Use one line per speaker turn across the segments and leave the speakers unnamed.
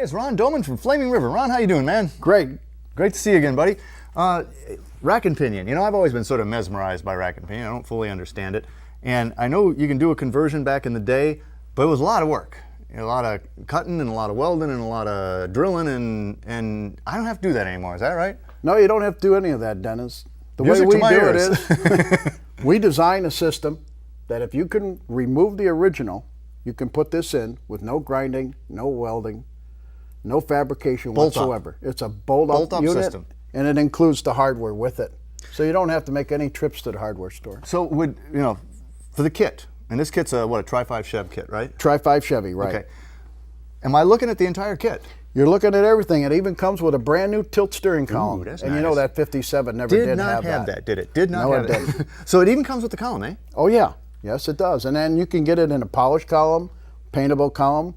it's Ron Domin from Flaming River. Ron, how you doing, man?
Great.
Great to see you again, buddy. Rack and pinion. You know, I've always been sort of mesmerized by rack and pinion. I don't fully understand it. And I know you can do a conversion back in the day, but it was a lot of work. A lot of cutting and a lot of welding and a lot of drilling, and I don't have to do that anymore. Is that right?
No, you don't have to do any of that, Dennis. The
Music
way
to
we
my
do
ears.
it is we design a system that if you can remove the original, you can put this in with no grinding, no welding, no fabrication
Bolt up.
whatsoever. It's a bolt-up unit,
system.
and it includes the hardware with it. So you don't have to make any trips to the hardware store.
So would, you know, for the kit, and this kit's a Tri-5 Chevy kit, right?
Tri-5 Chevy, right.
Okay. Am I looking at the entire kit?
You're looking at everything. It even comes with a brand new tilt steering column.
That's
and
nice.
you know that 57 never did
not
have
that, did it? Did not
No,
have
it didn't.
So it even comes with the column, eh?
Oh yeah, yes it does. And then you can get it in a polished column, paintable column,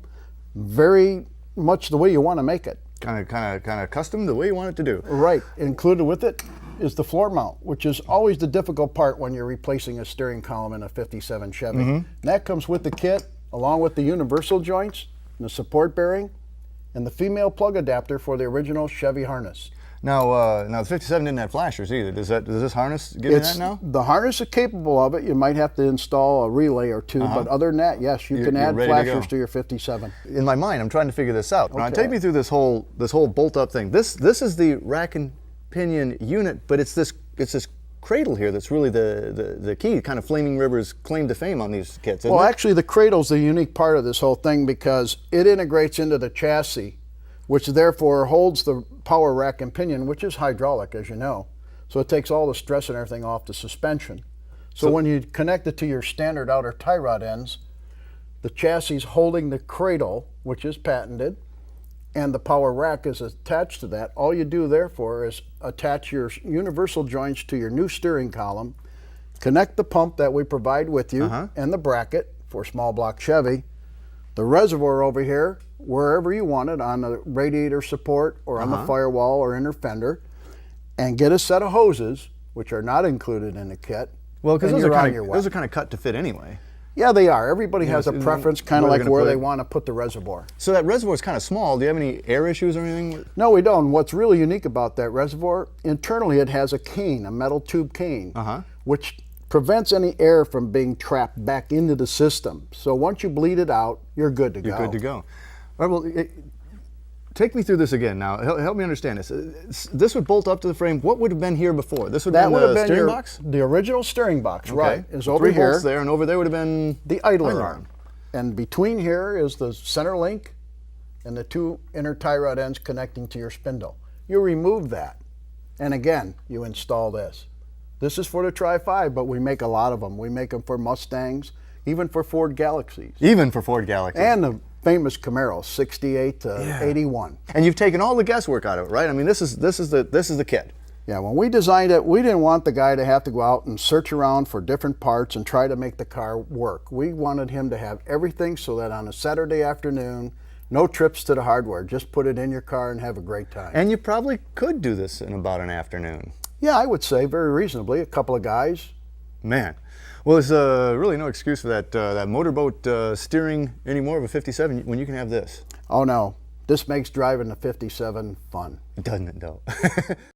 very much the way you want to make it.
Kind of custom the way you want it to do.
Right. Included with it is the floor mount, which is always the difficult part when you're replacing a steering column in a 57 Chevy. And that comes with the kit, along with the universal joints, the support bearing, and the female plug adapter for the original Chevy harness.
Now the 57 didn't have flashers either. Does this harness give you that now?
The harness is capable of it. You might have to install a relay or two, but other than that, yes, you can add
ready to
flashers
go.
to your 57.
In my mind, I'm trying to figure this out. Now,
Okay.
take me through this whole bolt-up thing. This is the rack and pinion unit, but it's this cradle here that's really the key, kind of Flaming River's claim to fame on these kits, isn't
Well,
it?
actually, the cradle's the unique part of this whole thing because it integrates into the chassis, which therefore holds the power rack and pinion, which is hydraulic, as you know. So it takes all the stress and everything off the suspension. So when you connect it to your standard outer tie rod ends, the chassis is holding the cradle, which is patented, and the power rack is attached to that. All you do therefore is attach your universal joints to your new steering column, connect the pump that we provide with you, and the bracket for small block Chevy, the reservoir over here, wherever you want it, on the radiator support or on the firewall or inner fender, and get a set of hoses, which are not included in the kit.
Well, because
and
those
you're on your
are
way.
kind of cut to fit anyway.
Yeah, they are. Everybody has a
so
preference, kind of
where
like
they're
where
gonna
they
put it.
want to put the reservoir.
So that reservoir is kind of small. Do you have any air issues or anything?
No, we don't. What's really unique about that reservoir, internally it has a cane, a metal tube cane, which prevents any air from being trapped back into the system. So once you bleed it out, you're good to go.
You're good to go. All right, well, take me through this again now. Help me understand this. This would bolt up to the frame. What would have been here before? This would have been the steering box?
The original steering box, right, is over
3
here.
bolts there, and over there would have been
The idler arm. And between here is the center link and the two inner tie rod ends connecting to your spindle. You remove that, and again, you install this. This is for the Tri-5, but we make a lot of them. We make them for Mustangs, even for Ford Galaxies.
Even for Ford Galaxy.
And the famous Camaros, 68 to 81.
And you've taken all the guesswork out of it, right? I mean, this is the kit.
Yeah, when we designed it, we didn't want the guy to have to go out and search around for different parts and try to make the car work. We wanted him to have everything so that on a Saturday afternoon, no trips to the hardware, just put it in your car and have a great time.
And you probably could do this in about an afternoon.
Yeah, I would say very reasonably, a couple of guys.
Man. Well, there's really no excuse for that motorboat steering anymore of a 57 when you can have this.
Oh no, this makes driving the 57 fun.
Doesn't it, though?